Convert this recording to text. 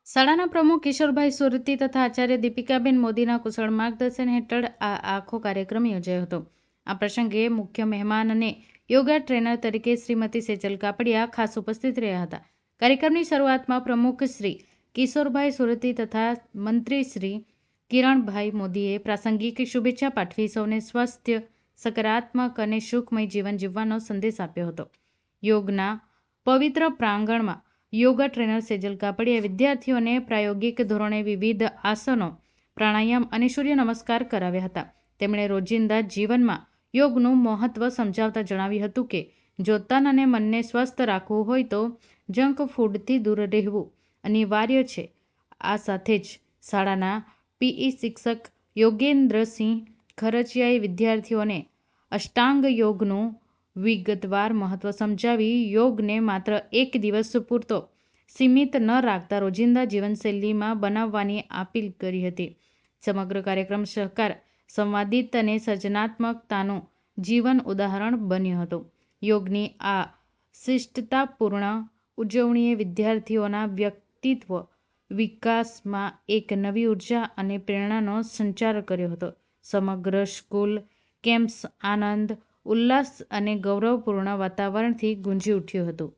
શાળાના પ્રમુખ કિશોરભાઈ સુરતી તથા આચાર્ય દીપિકાબેન મોદીના કુશળ માર્ગદર્શન હેઠળ આ આખો કાર્યક્રમ યોજાયો હતો. આ પ્રસંગે મુખ્ય મહેમાન અને યોગા ટ્રેનર તરીકે શ્રીમતી સેજલ કાપડિયા ખાસ ઉપસ્થિત રહ્યા હતા. કાર્યક્રમની શરૂઆતમાં પ્રમુખ શ્રી કિશોરભાઈ સુરતી તથા મંત્રી શ્રી કિરણભાઈ મોદીએ પ્રાસંગિક શુભેચ્છા પાઠવી સૌને સ્વસ્થ, સકારાત્મક અને સુખમય જીવન જીવવાનો સંદેશ આપ્યો હતો. યોગના પવિત્ર પ્રાંગણમાં યોગા ટ્રેનર સેજલ કાપડિયાએ વિદ્યાર્થીઓને પ્રાયોગિક ધોરણે વિવિધ આસનો, પ્રાણાયામ અને સૂર્ય નમસ્કાર કરાવ્યા હતા. તેમણે રોજિંદા જીવનમાં યોગનું મહત્વ સમજાવતા જણાવ્યું હતું કે જો તન અને મનને સ્વસ્થ રાખવું હોય તો જંક ફૂડથી દૂર રહેવું અનિવાર્ય છે. આ સાથે જ શાળાના પીઈ શિક્ષક યોગેન્દ્રસિંહ ખરચિયાએ વિદ્યાર્થીઓને અષ્ટાંગ યોગનું વિગતવાર મહત્વ સમજાવી યોગને માત્ર એક દિવસ પૂરતો સીમિત ન રાખતા રોજિંદા જીવનશૈલીમાં બનાવવાની અપીલ કરી હતી. સમગ્ર કાર્યક્રમ સહકાર, સંવાદિતા અને સર્જનાત્મકતાનું જીવન ઉદાહરણ બન્યો હતો. યોગની આ શિષ્ટતાપૂર્ણ ઉજવણીએ વિદ્યાર્થીઓના વ્યક્તિત્વ વિકાસમાં એક નવી ઉર્જા અને પ્રેરણાનો સંચાર કર્યો હતો. સમગ્ર સ્કૂલ કેમ્પસ આનંદ, ઉલ્લાસ અને ગૌરવપૂર્ણ વાતાવરણથી ગુંજી ઉઠ્યું હતું.